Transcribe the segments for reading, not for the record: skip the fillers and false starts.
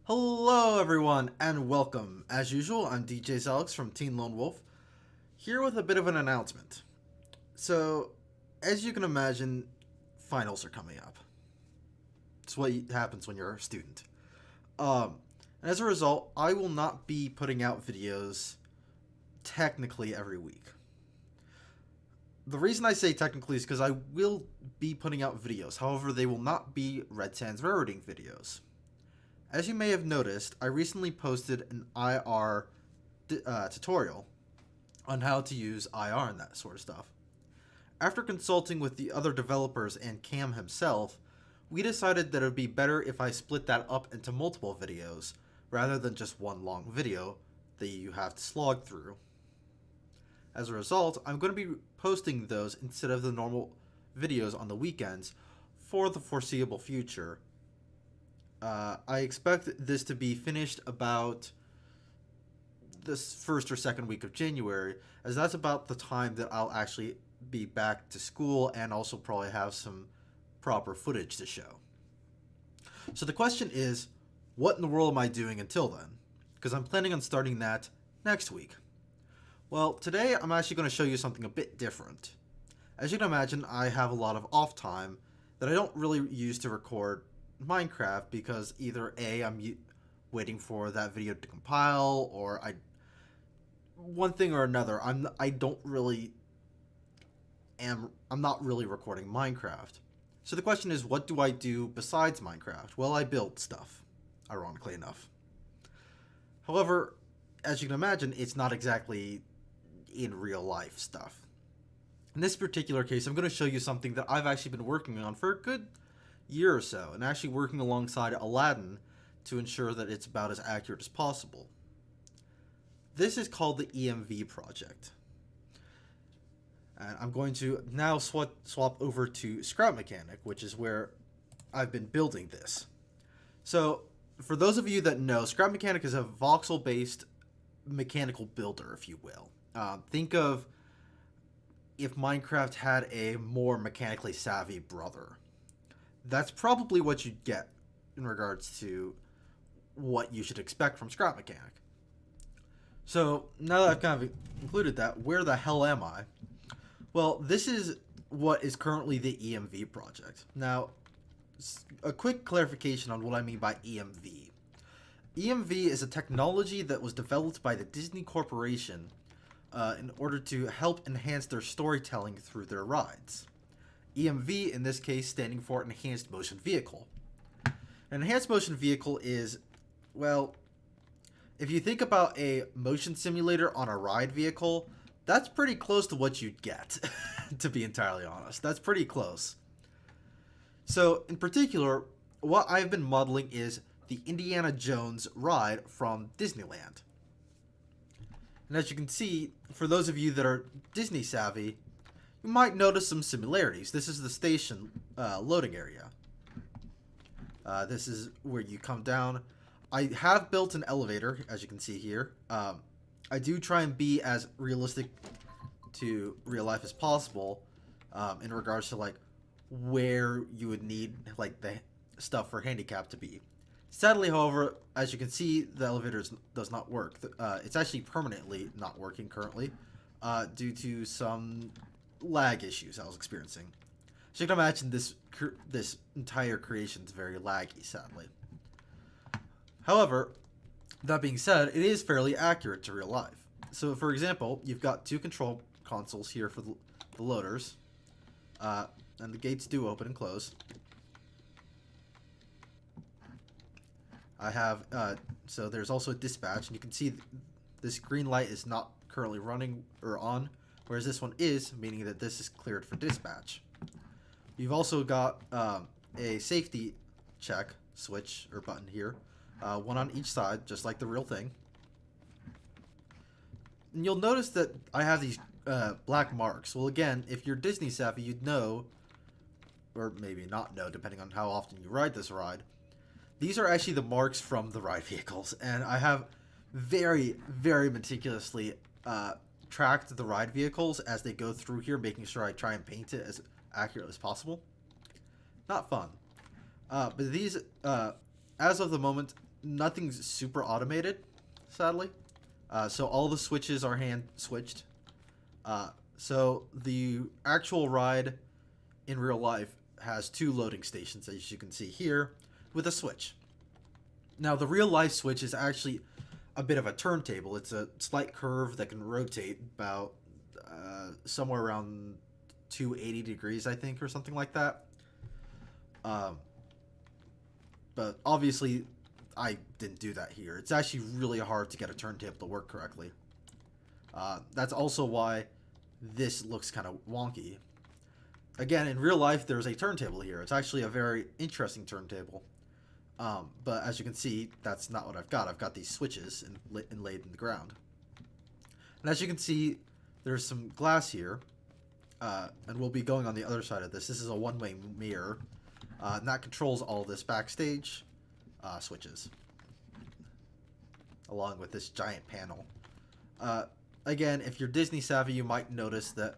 Hello everyone and welcome. As usual, I'm DJ Alex from Teen Lone Wolf, here with a bit of an announcement. So, as you can imagine, finals are coming up. It's what happens when you're a student. And as a result, I will not be putting out videos technically every week. The reason I say technically is because I will be putting out videos. However, they will not be Red Sands railroading videos. As you may have noticed, I recently posted an IR tutorial on how to use IR and that sort of stuff. After consulting with the other developers and Cam himself, we decided that it would be better if I split that up into multiple videos, rather than just one long video that you have to slog through. As a result, I'm going to be posting those instead of the normal videos on the weekends for the foreseeable future. I expect this to be finished about this first or second week of January, as that's about the time that I'll actually be back to school and also probably have some proper footage to show. So the question is, what in the world am I doing until then? Because I'm planning on starting that next week. Well, today I'm actually going to show you something a bit different. As you can imagine, I have a lot of off time that I don't really use to record Minecraft because either A, I'm waiting for that video to compile, or one thing or another, I'm not really recording Minecraft. So the question is, what do I do besides Minecraft? Well, I build stuff, ironically enough. However, as you can imagine, it's not exactly in real life stuff. In this particular case, I'm going to show you something that I've actually been working on for a good year or so, and actually working alongside Aladdin to ensure that it's about as accurate as possible. This is called the EMV project. And I'm going to now swap over to Scrap Mechanic, which is where I've been building this. So, for those of you that know, Scrap Mechanic is a voxel-based mechanical builder, if you will. Think of if Minecraft had a more mechanically savvy brother. That's probably what you'd get in regards to what you should expect from Scrap Mechanic. So, now that I've kind of included that, where the hell am I? Well, this is what is currently the EMV project. Now, a quick clarification on what I mean by EMV. EMV is a technology that was developed by the Disney Corporation in order to help enhance their storytelling through their rides. EMV, in this case, standing for Enhanced Motion Vehicle. An Enhanced Motion Vehicle is, well, if you think about a motion simulator on a ride vehicle, that's pretty close to what you'd get, to be entirely honest. That's pretty close. So, in particular, what I've been modeling is the Indiana Jones ride from Disneyland. And as you can see, for those of you that are Disney savvy, you might notice some similarities. This is the station loading area. This is where you come down. I have built an elevator, as you can see here. I do try and be as realistic to real life as possible in regards to like where you would need like the stuff for handicap to be. Sadly, however, as you can see, the elevator does not work. It's actually permanently not working currently due to some lag issues I was experiencing. So you can imagine this entire creation is very laggy, sadly. However, that being said, it is fairly accurate to real life. So, for example, you've got two control consoles here for the loaders, and the gates do open and close. I have, so there's also a dispatch, and you can see this green light is not currently running or on, whereas this one is, meaning that this is cleared for dispatch. You've also got a safety check switch or button here, one on each side, just like the real thing. And you'll notice that I have these black marks. Well, again, if you're Disney savvy, you'd know, or maybe not know, depending on how often you ride this ride. These are actually the marks from the ride vehicles, and I have very, very meticulously tracked the ride vehicles as they go through here, making sure I try and paint it as accurate as possible. Not fun. But these, as of the moment, nothing's super automated, sadly. So all the switches are hand switched. So the actual ride in real life has 2 loading stations, as you can see here, with a switch. Now, the real life switch is actually a bit of a turntable. It's a slight curve that can rotate about somewhere around 280 degrees, I think, or something like that. But obviously, I didn't do that here. It's actually really hard to get a turntable to work correctly. That's also why this looks kind of wonky. Again, in real life, there's a turntable here. It's actually a very interesting turntable. But as you can see, that's not what I've got. I've got these switches inlaid in the ground. And as you can see, there's some glass here. And we'll be going on the other side of this. This is a one-way mirror. And that controls all this backstage switches. Along with this giant panel. Again, if you're Disney savvy, you might notice that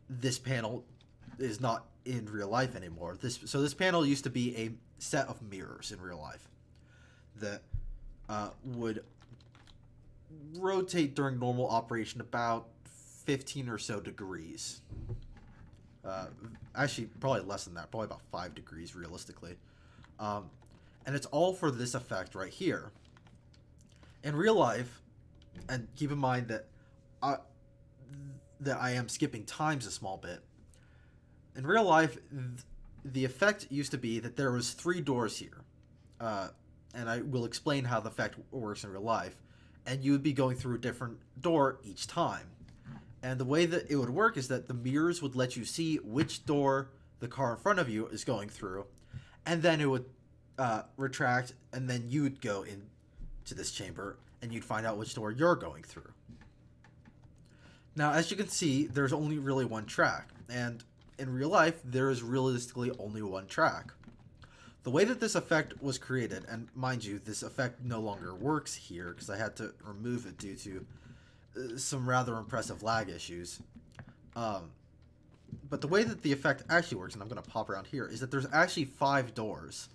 this panel is not in real life anymore. So this panel used to be a set of mirrors in real life that would rotate during normal operation about 15 or so degrees. Actually, probably less than that. Probably about 5 degrees realistically. And it's all for this effect right here. In real life, and keep in mind that I am skipping times a small bit. In real life, the effect used to be that there was 3 doors here. And I will explain how the effect works in real life. And you would be going through a different door each time. And the way that it would work is that the mirrors would let you see which door the car in front of you is going through. And then it would retract, and then you would go into this chamber, and you'd find out which door you're going through. Now, as you can see, there's only really one track. And in real life, there is realistically only one track. The way that this effect was created, and mind you, this effect no longer works here because I had to remove it due to some rather impressive lag issues. But the way that the effect actually works, and I'm going to pop around here, is that there's actually 5 doors.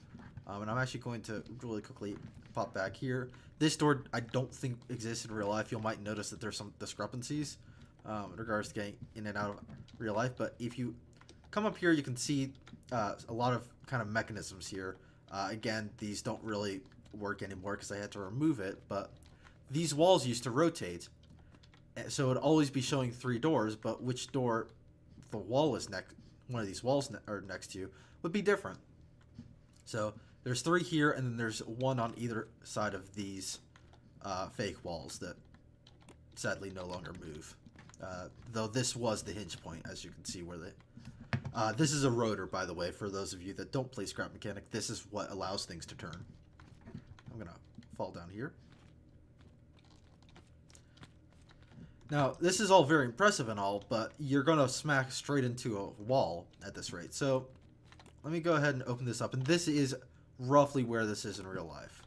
And I'm actually going to really quickly pop back here. This door I don't think exists in real life. You might notice that there's some discrepancies in regards to getting in and out of real life. But if you come up here, you can see a lot of kind of mechanisms here. Again, these don't really work anymore because I had to remove it. But these walls used to rotate. So it would always be showing 3 doors, but which door the wall is next, one of these walls are next to, would be different. So there's 3 here, and then there's 1 on either side of these fake walls that sadly no longer move. Though this was the hinge point, as you can see where they... this is a rotor, by the way, for those of you that don't play Scrap Mechanic. This is what allows things to turn. I'm going to fall down here. Now, this is all very impressive and all, but you're going to smack straight into a wall at this rate. So, let me go ahead and open this up. And this is roughly where this is in real life.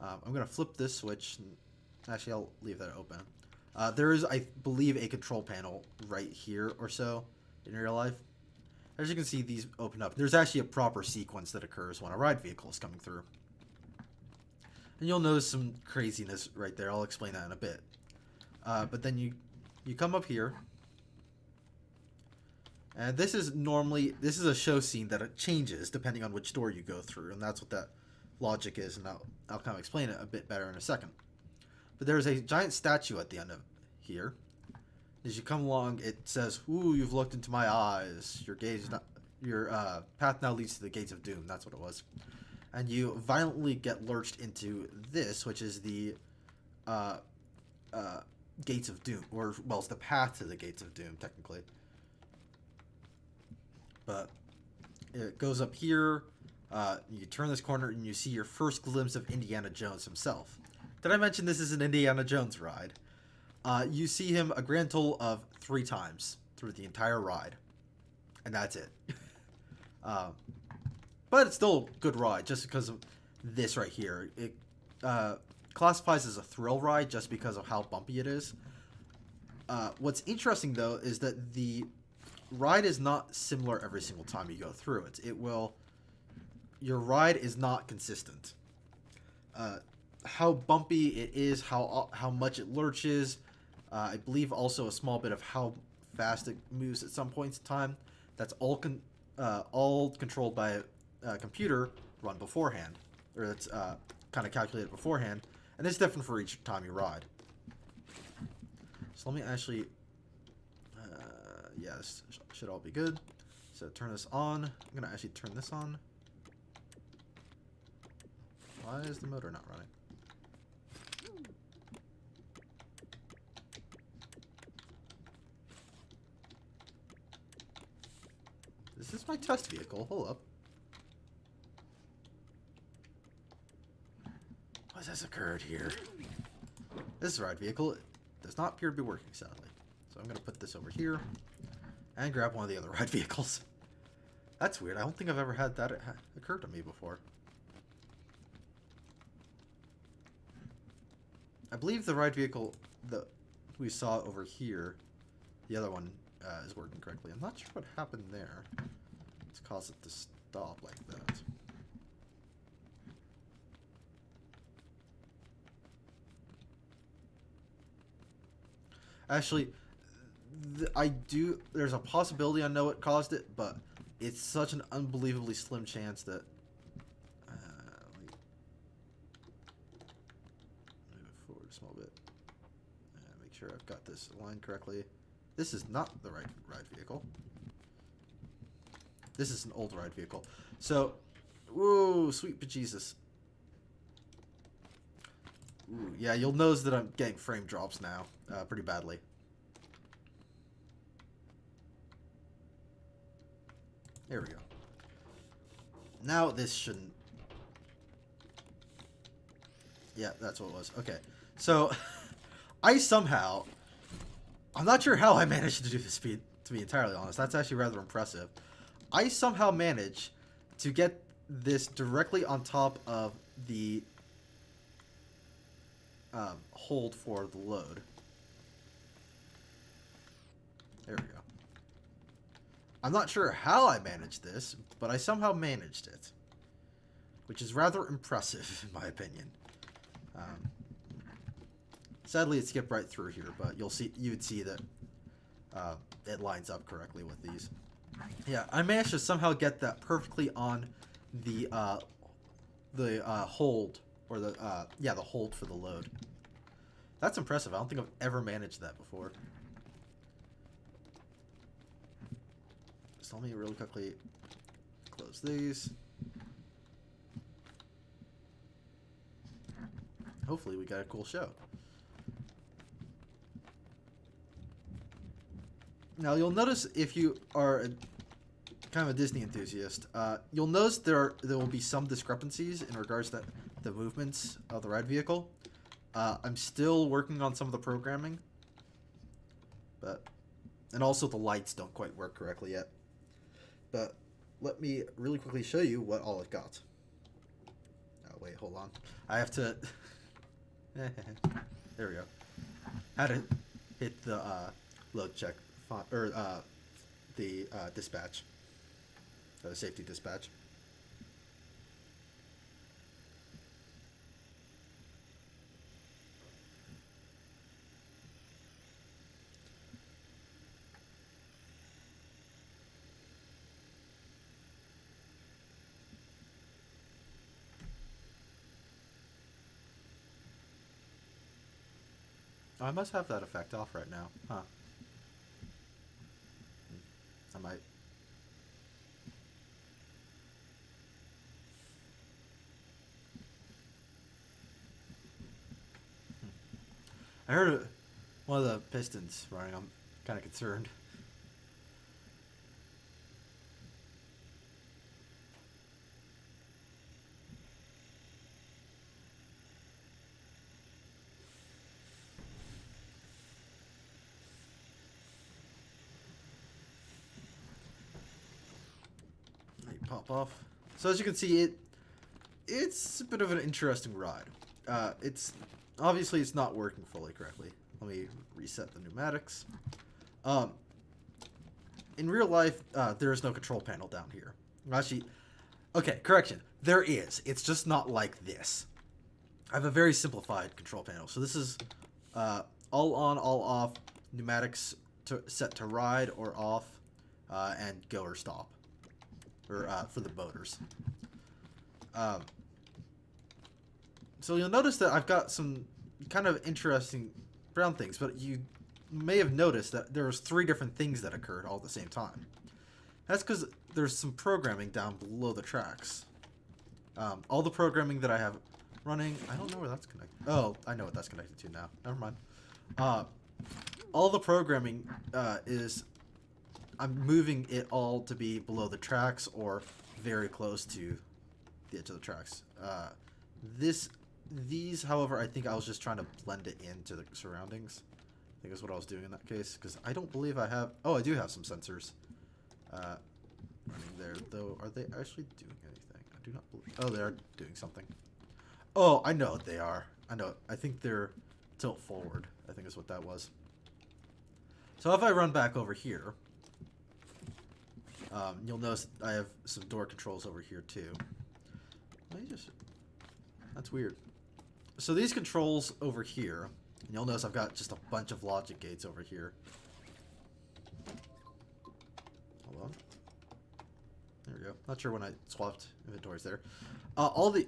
I'm going to flip this switch. Actually, I'll leave that open. There is, I believe, a control panel right here or so in real life. As you can see, these open up. There's actually a proper sequence that occurs when a ride vehicle is coming through. And you'll notice some craziness right there. I'll explain that in a bit. But then you come up here, and this is a show scene that it changes depending on which door you go through, and that's what that logic is, and I'll kind of explain it a bit better in a second. But there's a giant statue at the end of here. As you come along, it says, "Ooh, you've looked into my eyes. Your path now leads to the gates of doom." That's what it was. And you violently get lurched into this, which is the Gates of Doom, or well, it's the path to the Gates of Doom technically. But it goes up here. You turn this corner and you see your first glimpse of Indiana Jones himself. Did I mention this is an Indiana Jones ride? You see him a grand total of 3 times through the entire ride, and that's it. But it's still a good ride just because of this right here. It classifies as a thrill ride just because of how bumpy it is. What's interesting though is that the ride is not similar every single time you go through it. Your ride is not consistent. how bumpy it is, how much it lurches. I believe also a small bit of how fast it moves at some points in time. That's all controlled by a computer run beforehand, or that's kind of calculated beforehand, and it's different for each time you ride. So let me actually, yeah, this should all be good. So turn this on. I'm gonna actually turn this on. Why is the motor not running? Is this my test vehicle? Hold up. What has occurred here? This ride vehicle does not appear to be working, sadly. So I'm going to put this over here and grab one of the other ride vehicles. That's weird. I don't think I've ever had that occur to me before. I believe the ride vehicle that we saw over here, the other one, is working correctly. I'm not sure what happened there. It's caused it to stop like that. Actually, there's a possibility I know what caused it, but it's such an unbelievably slim chance that... move it forward a small bit. Make sure I've got this aligned correctly. This is not the right ride vehicle. This is an old ride vehicle. So, whoa, sweet bejesus. Ooh, yeah, you'll notice that I'm getting frame drops now, pretty badly. There we go. Now this shouldn't... Yeah, that's what it was. Okay, so I somehow... I'm not sure how I managed to do this speed, to be entirely honest. That's actually rather impressive. I somehow managed to get this directly on top of the hold for the load. There we go. I'm not sure how I managed this, but I somehow managed it, which is rather impressive in my opinion. Sadly, it skipped right through here, but you'd see that it lines up correctly with these. Yeah, I managed to somehow get that perfectly on the hold, or the hold for the load. That's impressive. I don't think I've ever managed that before. So let me really quickly close these. Hopefully we got a cool show. Now you'll notice, if you are kind of a Disney enthusiast, you'll notice there will be some discrepancies in regards to the movements of the ride vehicle. I'm still working on some of the programming, and also the lights don't quite work correctly yet. But let me really quickly show you what all it got. Oh wait, hold on. I have to. There we go. Had to hit the load check or the dispatch, safety dispatch. Oh, I must have that effect off right now, huh? I might. I heard one of the pistons running. I'm kind of concerned. Pop off. So as you can see, it's a bit of an interesting ride. It's obviously it's not working fully correctly. Let me reset the pneumatics. In real life, there is no control panel down here. Actually, okay, correction. There is. It's just not like this. I have a very simplified control panel. So this is all on, all off, pneumatics set to ride or off, and go or stop, or for the motors. So you'll notice that I've got some kind of interesting brown things, but you may have noticed that there was 3 different things that occurred all at the same time. That's because there's some programming down below the tracks. All the programming that I have running, I don't know where that's connected. Oh, I know what that's connected to now. Never mind. All the programming is, I'm moving it all to be below the tracks or very close to the edge of the tracks. These, however, I think I was just trying to blend it into the surroundings. I think that's what I was doing in that case, because I don't believe I have... Oh, I do have some sensors running there, though. Are they actually doing anything? I do not believe... Oh, they are doing something. Oh, I know what they are. I know. I think they're tilt forward, I think is what that was. So if I run back over here, you'll notice I have some door controls over here, too. Let me just... That's weird. So these controls over here, and you'll notice I've got just a bunch of logic gates over here. Hold on. There we go. Not sure when I swapped inventories there. All these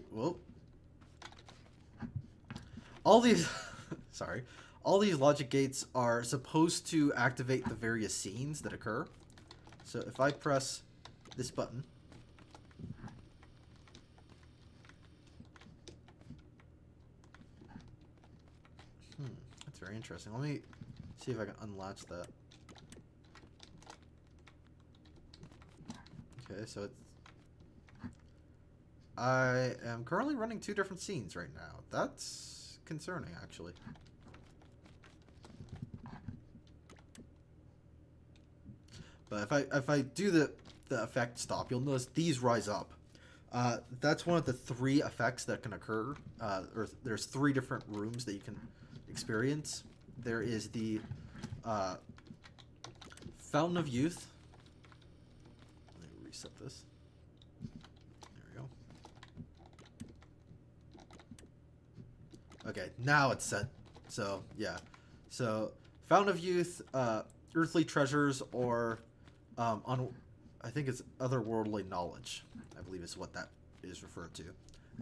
sorry. All these logic gates are supposed to activate the various scenes that occur. So if I press this button, that's very interesting. Let me see if I can unlatch that. Okay, so it's... I am currently running 2 different scenes right now. That's concerning, actually. But if I do the effect stop, you'll notice these rise up. That's one of the 3 effects that can occur. Or there's 3 different rooms that you can experience. There is the Fountain of Youth. Let me reset this. There we go. Okay, now it's set. So yeah, so Fountain of Youth, Earthly Treasures, or I think it's Otherworldly Knowledge, I believe is what that is referred to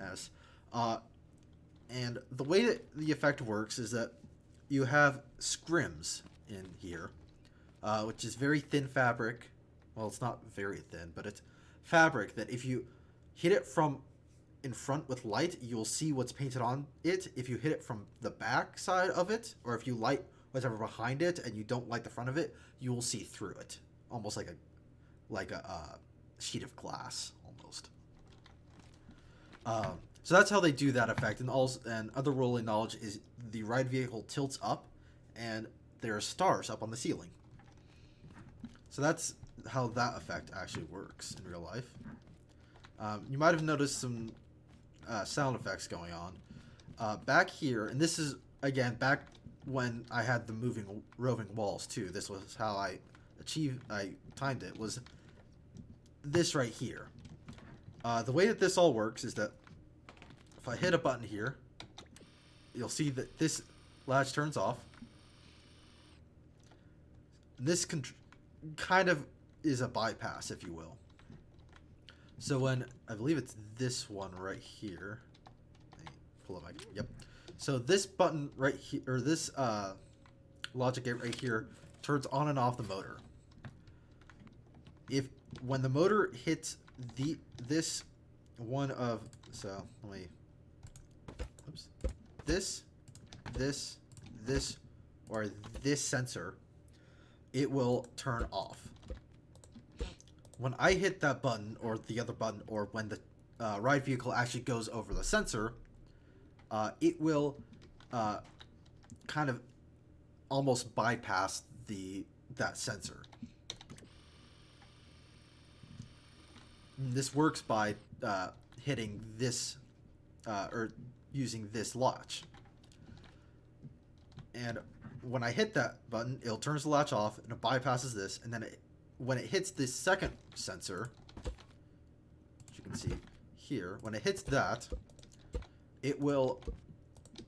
as. And the way that the effect works is that you have scrims in here, which is very thin fabric. Well, it's not very thin, but it's fabric that if you hit it from in front with light, you'll see what's painted on it. If you hit it from the back side of it, or if you light whatever behind it and you don't light the front of it, you will see through it, almost like a sheet of glass, almost. So that's how they do that effect. And Otherworldly Knowledge is the ride vehicle tilts up, and there are stars up on the ceiling. So that's how that effect actually works in real life. You might have noticed some sound effects going on. Back here, and this is, again, back when I had the roving walls too. This was how I timed it, was this right here. The way that this all works is that if I hit a button here, you'll see that this latch turns off. This kind of is a bypass, if you will. So when, I believe it's this one right here. Let me pull up my, yep. So this button right here, or this logic gate right here, turns on and off the motor. When the motor hits this one of, so let me, oops, this, or this sensor, it will turn off. When I hit that button, or the other button, or when the ride vehicle actually goes over the sensor, it will kind of almost bypass that sensor. This works by hitting this, or using this latch. And when I hit that button, it'll turn the latch off, and it bypasses this, and then when it hits this second sensor, as you can see here, when it hits that, it will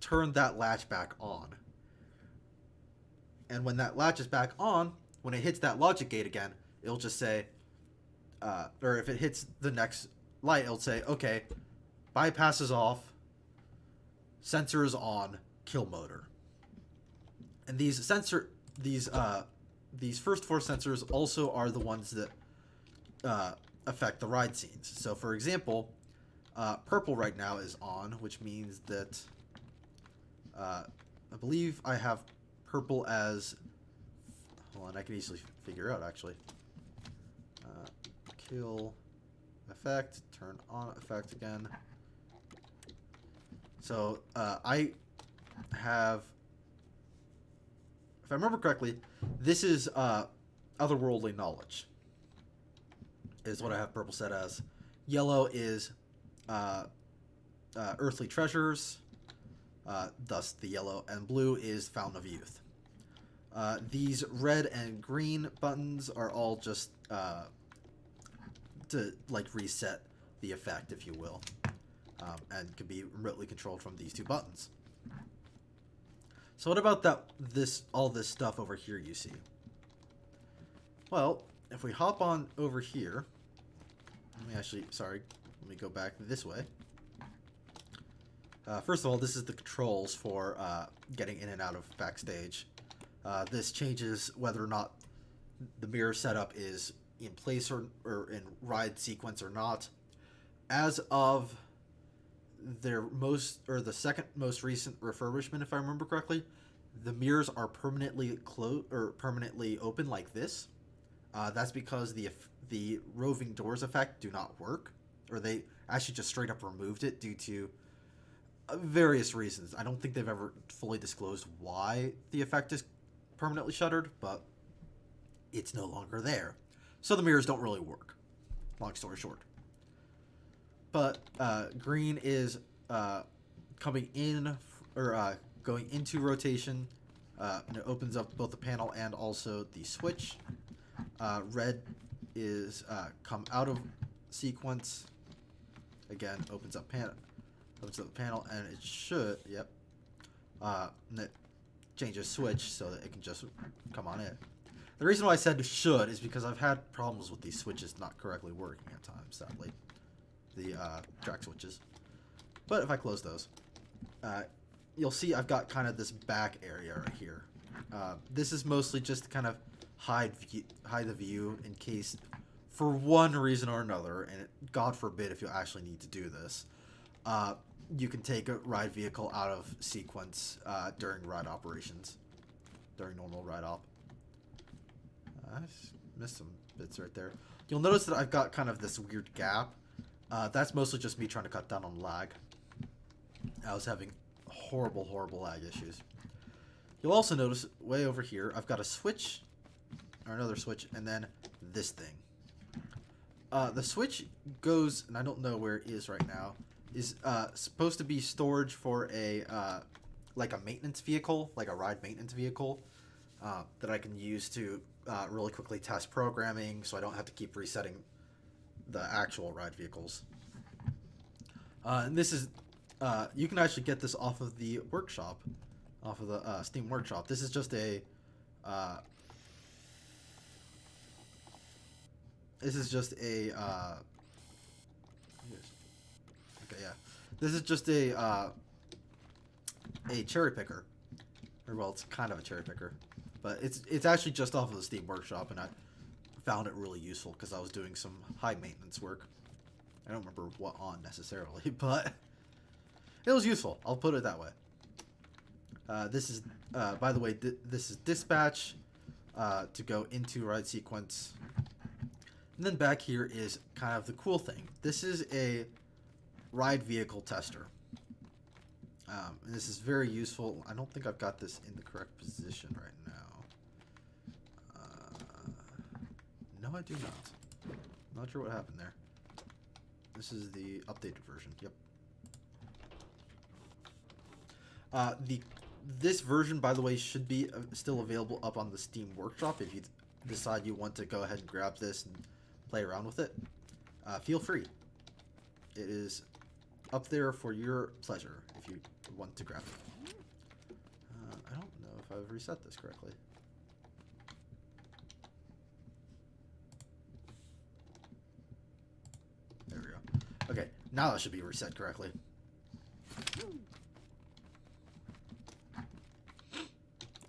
turn that latch back on. And when that latch is back on, when it hits that logic gate again, it'll just say, or if it hits the next light, it'll say, okay, bypass is off, sensor is on, kill motor. And these first 4 sensors also are the ones that affect the ride scenes. So for example, purple right now is on, which means that I believe I have purple as, hold on, I can easily figure out actually. Kill effect, turn on effect again. So I have, if I remember correctly, this is otherworldly knowledge is what I have purple set as. Yellow is earthly treasures, thus the yellow, and blue is fountain of youth. These red and green buttons are all just to like reset the effect, if you will, and can be remotely controlled from these 2 buttons. So what about all this stuff over here you see? Well, if we hop on over here, let me go back this way. First of all, this is the controls for getting in and out of backstage. This changes whether or not the mirror setup is in place or in ride sequence or not. As of the second most recent refurbishment, if I remember correctly, the mirrors are permanently closed or permanently open like this. That's because the roving doors effect do not work, or they actually just straight up removed it due to various reasons. I don't think they've ever fully disclosed why the effect is permanently shuttered, but it's no longer there. So the mirrors don't really work, long story short. But green is coming in, or going into rotation, and it opens up both the panel and also the switch. Red is come out of sequence, again, opens up the panel, and it should, and it changes switch so that it can just come on in. The reason why I said should is because I've had problems with these switches not correctly working at times, sadly. The track switches. But if I close those, you'll see I've got kind of this back area right here. This is mostly just to kind of hide the view in case, for one reason or another, and God forbid if you actually need to do this, you can take a ride vehicle out of sequence during ride operations, during normal ride op. I missed some bits right there. You'll notice that I've got kind of this weird gap. That's mostly just me trying to cut down on lag. I was having horrible lag issues. You'll also notice way over here, I've got a switch, or another switch, and then this thing. The switch goes, and I don't know where it is right now, is supposed to be storage for a like a maintenance vehicle, like a ride maintenance vehicle, that I can use to really quickly test programming, so I don't have to keep resetting the actual ride vehicles. And this is, you can actually get this off of the workshop, off of the Steam Workshop. This is just a, this is just a, okay, yeah. This is just a cherry picker. Or, well, it's kind of a cherry picker. But it's actually just off of the Steam Workshop, and I found it really useful because I was doing some high maintenance work. I don't remember what on necessarily, but it was useful. I'll put it that way. This is, by the way, this is dispatch to go into ride sequence. And then back here is kind of the cool thing. This is a ride vehicle tester. And this is very useful. I don't think I've got this in the correct position right now. No, I do not. Not sure what happened there. This is the updated version. Yep. This version, by the way, should be still available up on the Steam Workshop. If you decide you want to go ahead and grab this and play around with it, feel free. It is up there for your pleasure if you want to grab it. I don't know if I've reset this correctly. There we go. Okay, now that should be reset correctly.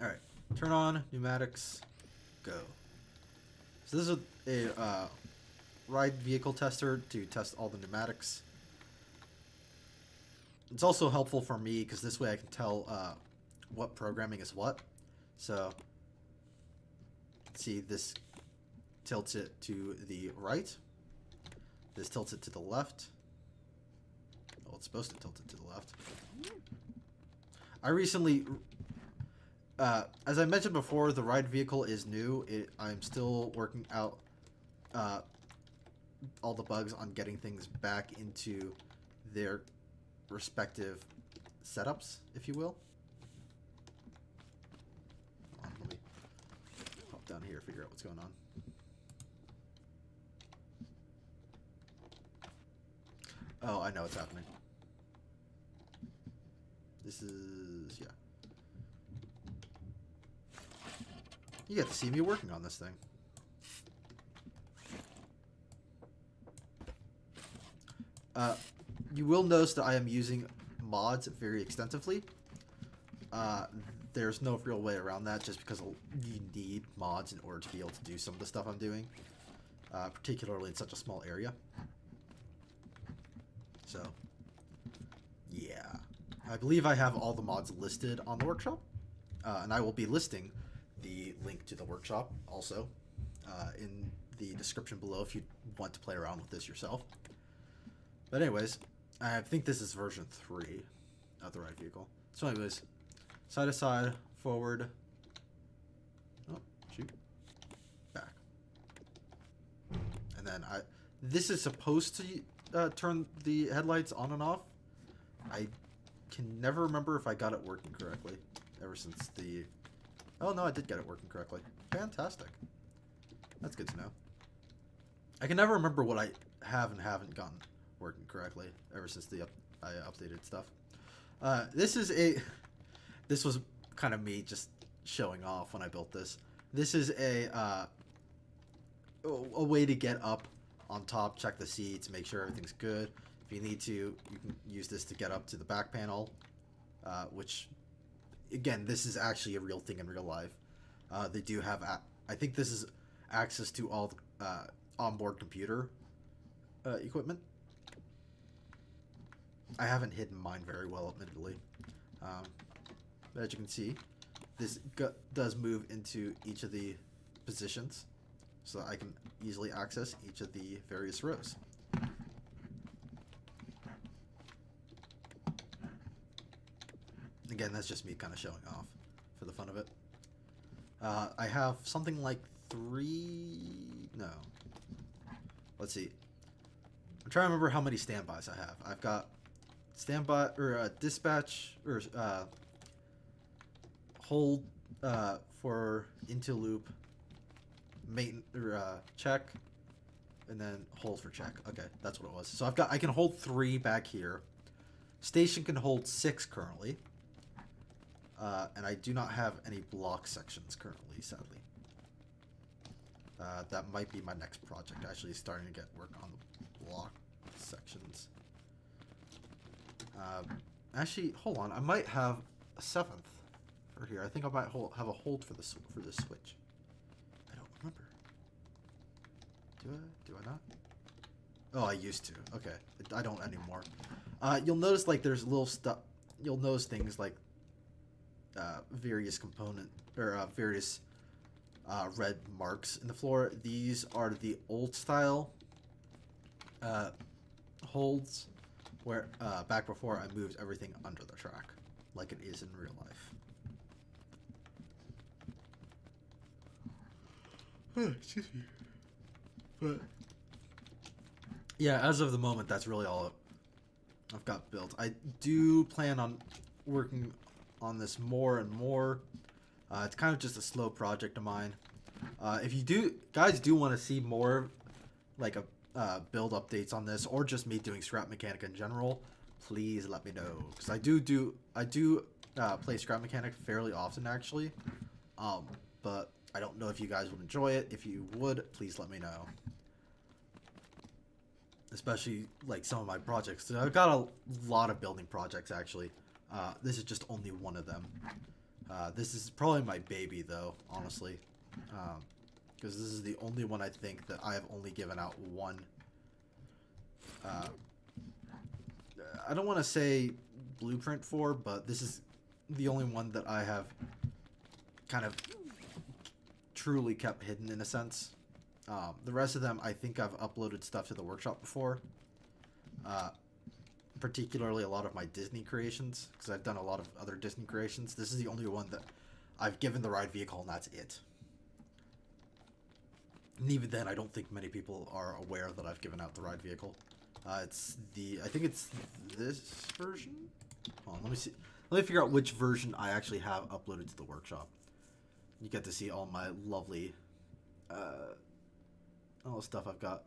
Alright, turn on pneumatics, go. So this is a ride vehicle tester to test all the pneumatics. It's also helpful for me because this way I can tell what programming is what. So, see, this tilts it to the right. This tilts it to the left. Well, it's supposed to tilt it to the left. I recently, as I mentioned before, the ride vehicle is new. I'm still working out all the bugs on getting things back into their respective setups, if you will. Hold on, let me hop down here, figure out what's going on. Oh, I know what's happening. This is, yeah. You get to see me working on this thing. You will notice that I am using mods very extensively. There's no real way around that just because you need mods in order to be able to do some of the stuff I'm doing. Particularly in such a small area. So, yeah. I believe I have all the mods listed on the workshop. And I will be listing the link to the workshop also in the description below if you want to play around with this yourself. But anyways, I think this is version 3 of the ride vehicle. So anyways, side to side, forward. Oh, shoot. Back. And then this is supposed to turn the headlights on and off. I can never remember if I got it working correctly ever since the... Oh, no, I did get it working correctly. Fantastic. That's good to know. I can never remember what I have and haven't gotten working correctly ever since I updated stuff. This was kind of me just showing off when I built this. This is a way to get up on top, check the seats, make sure everything's good. If you need to, you can use this to get up to the back panel, which, again, this is actually a real thing in real life. They do have, I think this is access to all the onboard computer equipment. I haven't hidden mine very well, admittedly. But as you can see, this does move into each of the positions, so I can easily access each of the various rows. Again, that's just me kind of showing off for the fun of it. I have something like 3... No. Let's see. I'm trying to remember how many standbys I have. I've got standby, or dispatch, or hold for into loop, check, and then hold for check. Okay, that's what it was. So I can hold 3 back here. Station can hold 6 currently. And I do not have any block sections currently, sadly. That might be my next project, actually, starting to get work on the block sections. Actually, hold on, I might have a 7th for here. I think I might have a hold for this switch. I don't remember. Do I not? Oh, I used to. Okay, I don't anymore. You'll notice like there's little stuff. You'll notice things like various component or various red marks in the floor. These are the old style holds where back before I moved everything under the track like it is in real life. Excuse me. But yeah, as of the moment, that's really all I've got built. I do plan on working on this more and more. It's kind of just a slow project of mine. If you guys do want to see more like a build updates on this, or just me doing scrap mechanic in general, please let me know, because I do I do play Scrap Mechanic fairly often, actually. But I don't know if you guys would enjoy it. If you would, please let me know. Especially, like, some of my projects. I've got a lot of building projects, actually. This is just only one of them. This is probably my baby, though, honestly. Because this is the only one I think that I have only given out one. I don't want to say blueprint for, but this is the only one that I have kind of truly kept hidden in a sense. The rest of them, I think I've uploaded stuff to the workshop before. Particularly a lot of my Disney creations, because I've done a lot of other Disney creations. This is the only one that I've given the ride vehicle, and that's it. And even then, I don't think many people are aware that I've given out the ride vehicle. I think it's this version? Hold on, let me see. Let me figure out which version I actually have uploaded to the workshop. You get to see all my lovely, all the stuff I've got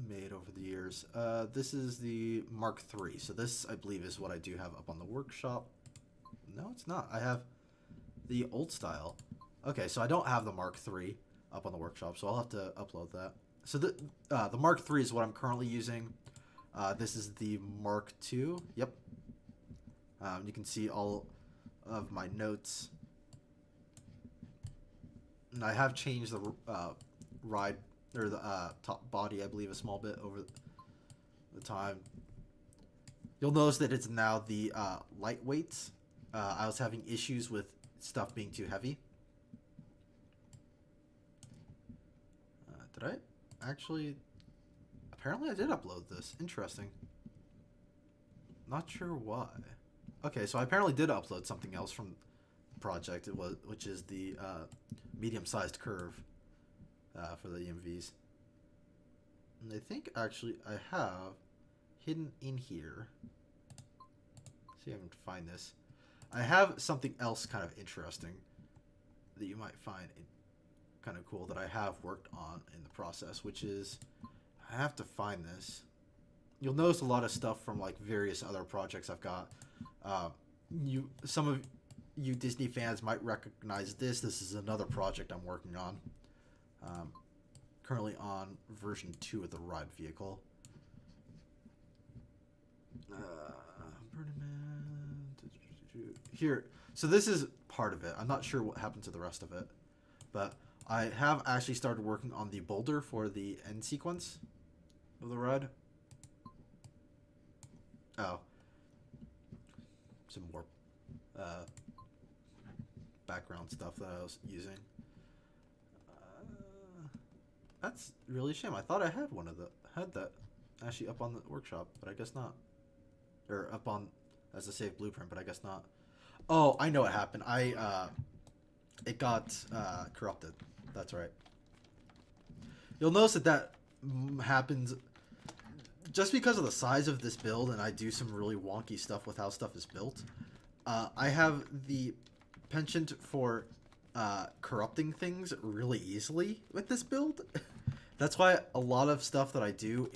made over the years. This is the Mark III. So this, I believe, is what I do have up on the workshop. No, it's not. I have the old style. Okay, so I don't have the Mark III up on the workshop, so I'll have to upload that. So the Mark III is what I'm currently using. This is the Mark II. Yep. You can see all of my notes. And I have changed the ride, or the top body, I believe, a small bit over the time. You'll notice that it's now the lightweights. I was having issues with stuff being too heavy. Did I actually? Apparently I did upload this. Interesting. Not sure why. Okay, so I apparently did upload something else from the project, which is the medium-sized curve for the EMVs. And I think actually I have hidden in here. See if I can find this. I have something else kind of interesting that you might find kind of cool that I have worked on in the process, which is, I have to find this. You'll notice a lot of stuff from like various other projects I've got. Some of you Disney fans might recognize this. This is another project I'm working on. Currently on version 2 of the ride vehicle. Here, so this is part of it. I'm not sure what happened to the rest of it, but I have actually started working on the boulder for the end sequence of the ride. Oh. Some more background stuff that I was using. That's really a shame. I thought I had that actually up on the workshop, but I guess not. Or up on as a saved blueprint, but I guess not. Oh, I know what happened. It got corrupted. That's right. You'll notice that happens just because of the size of this build, and I do some really wonky stuff with how stuff is built. I have the penchant for corrupting things really easily with this build. That's why a lot of stuff that I do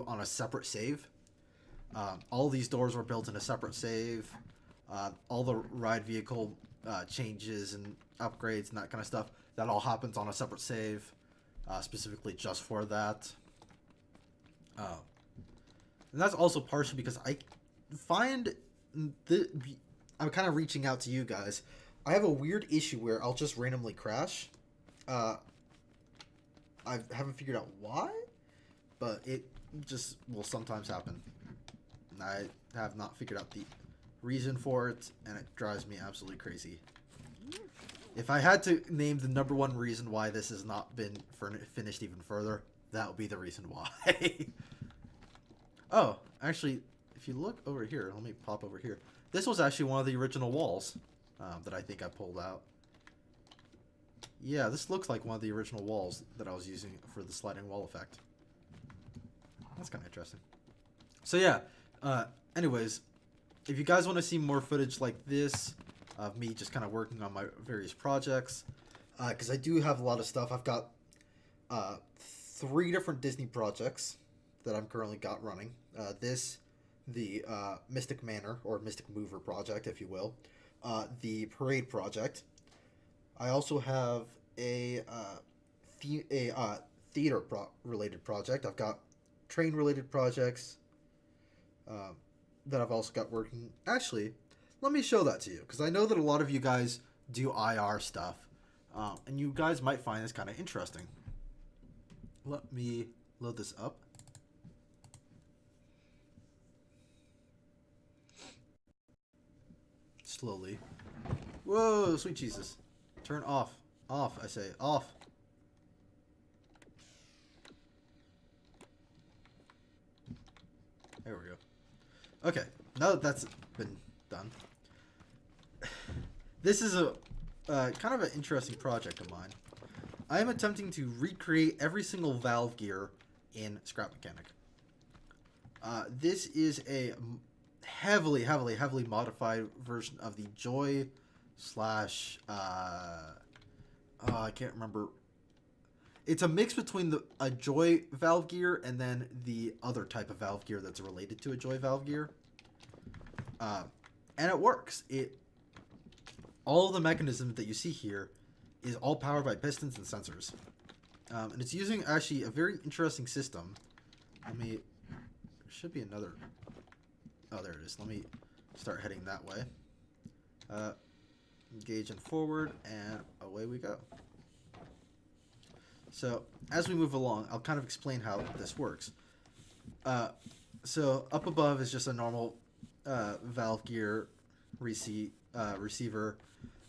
on a separate save. All these doors were built in a separate save. All the ride vehicle changes and upgrades and that kind of stuff, that all happens on a separate save, specifically just for that. And that's also partially because I find I'm kind of reaching out to you guys. I have a weird issue where I'll just randomly crash. I haven't figured out why, but it just will sometimes happen. And I have not figured out the reason for it, and it drives me absolutely crazy. If I had to name the number one reason why this has not been finished even further, that would be the reason why. Oh, actually, if you look over here, let me pop over here. This was actually one of the original walls that I think I pulled out. Yeah, this looks like one of the original walls that I was using for the sliding wall effect. That's kind of interesting. So yeah, anyways, if you guys want to see more footage like this, of me just kind of working on my various projects, because I do have a lot of stuff. I've got 3 different Disney projects that I'm currently got running. This, the Mystic Manor, or Mystic Mover project, if you will, the Parade project. I also have a theater related project. I've got train related projects that I've also got working. Actually, let me show that to you because I know that a lot of you guys do IR stuff, and you guys might find this kind of interesting. Let me load this up. Slowly. Whoa, sweet Jesus. Turn off. Off, I say. Off. There we go. Okay, now that that's been done. This is a kind of an interesting project of mine. I am attempting to recreate every single valve gear in Scrap Mechanic. This is a heavily modified version of the Joy slash I can't remember. It's a mix between a Joy valve gear and then the other type of valve gear that's related to a Joy valve gear. And it works. All of the mechanisms that you see here is all powered by pistons and sensors. And it's using actually a very interesting system. There should be another. Oh, there it is. Let me start heading that way. Engage and forward, and away we go. So as we move along, I'll kind of explain how this works. So up above is just a normal valve gear receiver.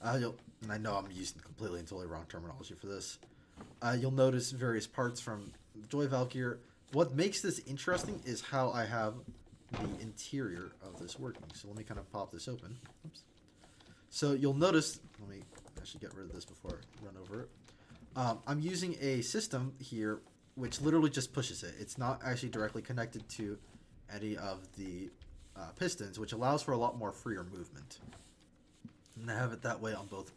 And I know I'm using completely and totally wrong terminology for this. You'll notice various parts from the Joy valve gear. What makes this interesting is how I have the interior of this working. So let me kind of pop this open. Oops. So you'll notice, let me actually get rid of this before I run over it. I'm using a system here which literally just pushes it. It's not actually directly connected to any of the pistons, which allows for a lot more freer movement. And I have it that way on both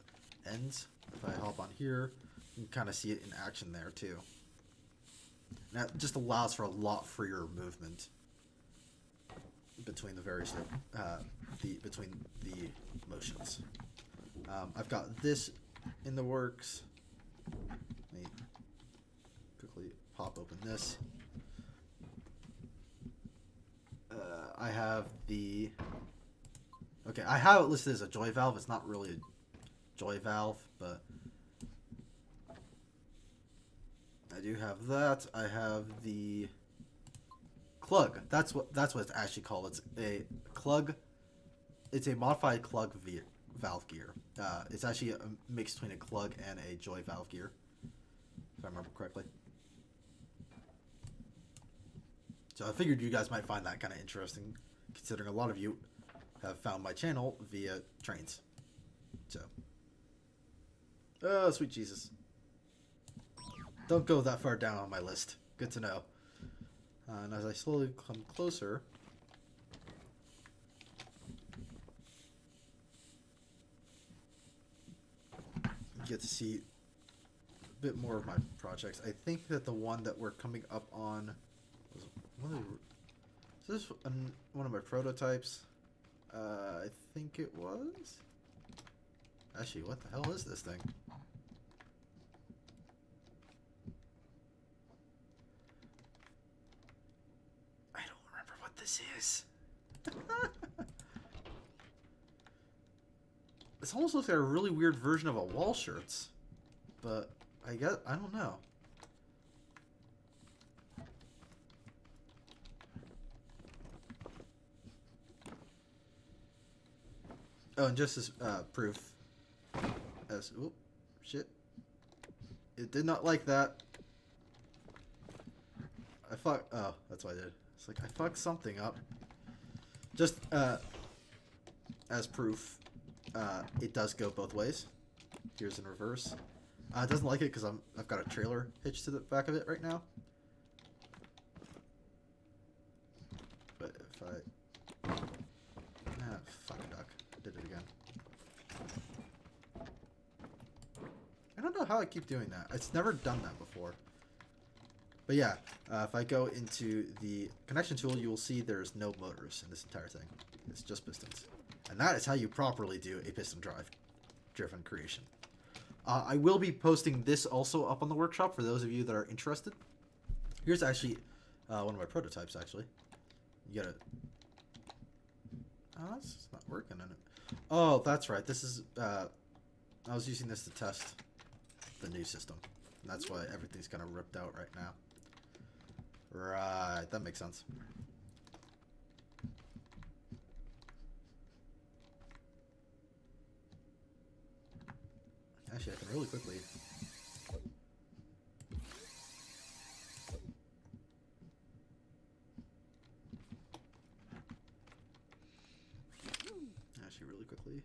ends. If I hop on here, you can kind of see it in action there too. And that just allows for a lot freer movement between the various between the motions. I've got this in the works. Let me quickly pop open this. I have the. Okay, I have it listed as a Joy valve. It's not really a Joy valve, but I do have that. I have the Klug. That's what it's actually called. It's a Klug. It's a modified Klug valve gear. It's actually a mix between a Klug and a Joy valve gear, if I remember correctly. So I figured you guys might find that kind of interesting, considering a lot of you have found my channel via trains. So, oh, sweet Jesus. Don't go that far down on my list. Good to know. And as I slowly come closer, you get to see a bit more of my projects. I think that the one that we're coming up on was is this one of my prototypes? I think it was. Actually, what the hell is this thing? I don't remember what this is. This almost looks like a really weird version of a wall shirts, but I don't know. Oh, and just as proof, oh shit, it did not like that. Oh, that's what I did. It's like I fucked something up. Just as proof, it does go both ways. Here's in reverse. It doesn't like it because I've got a trailer hitched to the back of it right now. But if fuck a duck. Did it again. I don't know how I keep doing that. It's never done that before. But yeah, if I go into the connection tool, you will see there's no motors in this entire thing. It's just pistons. And that is how you properly do a piston driven creation. I will be posting this also up on the workshop for those of you that are interested. Here's actually one of my prototypes, actually. You gotta... Oh, that's not working in it. Oh, that's right. This is... I was using this to test the new system. And that's why everything's kind of ripped out right now. Right, that makes sense. Actually, I can really quickly... Actually, really quickly...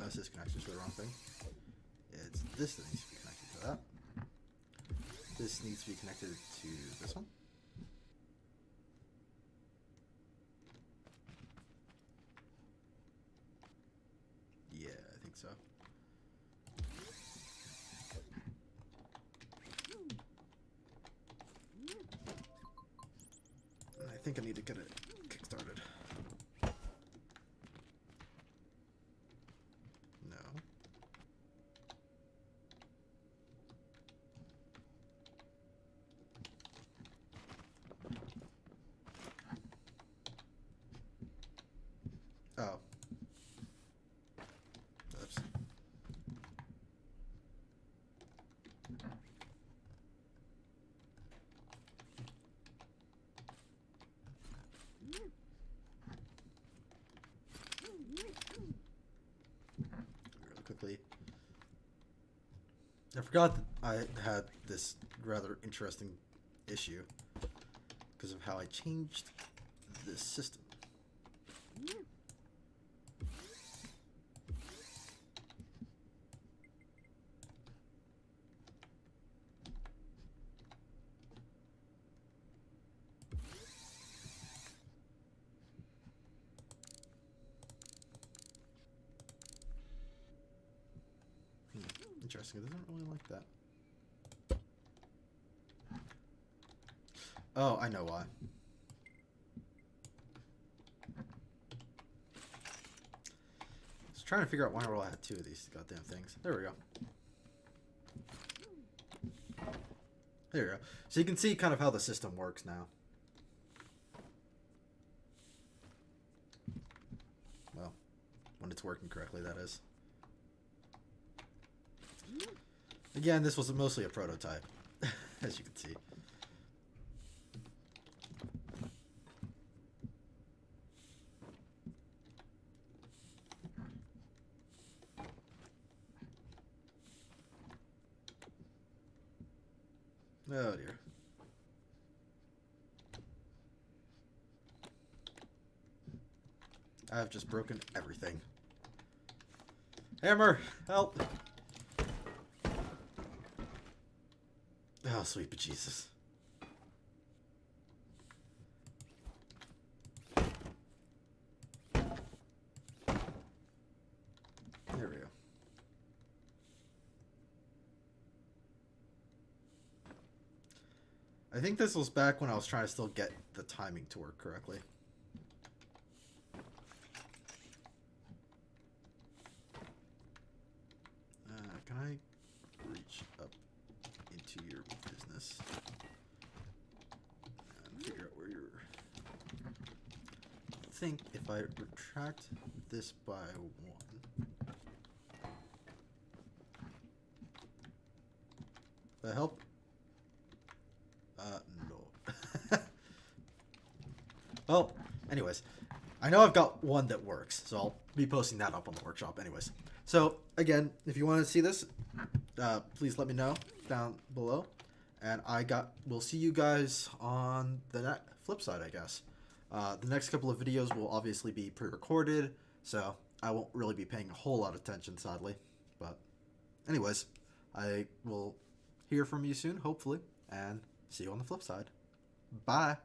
Oh, this is connected to the wrong thing. It's this that needs to be connected to that. This needs to be connected to this one. Yeah, I think so. I think I need to get it kick-started. No. Oh. Oops. Really quickly. I forgot that I had this rather interesting issue because of how I changed this system. Interesting, it doesn't really like that. Oh, I know why. I was trying to figure out why I had two of these goddamn things. There we go. There we go. So you can see kind of how the system works now. Well, when it's working correctly, that is. Again, this was mostly a prototype, as you can see. Oh dear. I've just broken everything. Hammer, help! Oh, sweet bejesus. There we go. I think this was back when I was trying to still get the timing to work correctly. Can I reach up into your business and figure out where you're... I think if I retract this by 1... That help? No. Well, anyways, I know I've got one that works, so I'll be posting that up on the workshop anyways. So, again, if you want to see this, please let me know down below. And we'll see you guys on the flip side, I guess. The next couple of videos will obviously be pre-recorded, so I won't really be paying a whole lot of attention, sadly. But anyways, I will hear from you soon, hopefully, and see you on the flip side. Bye!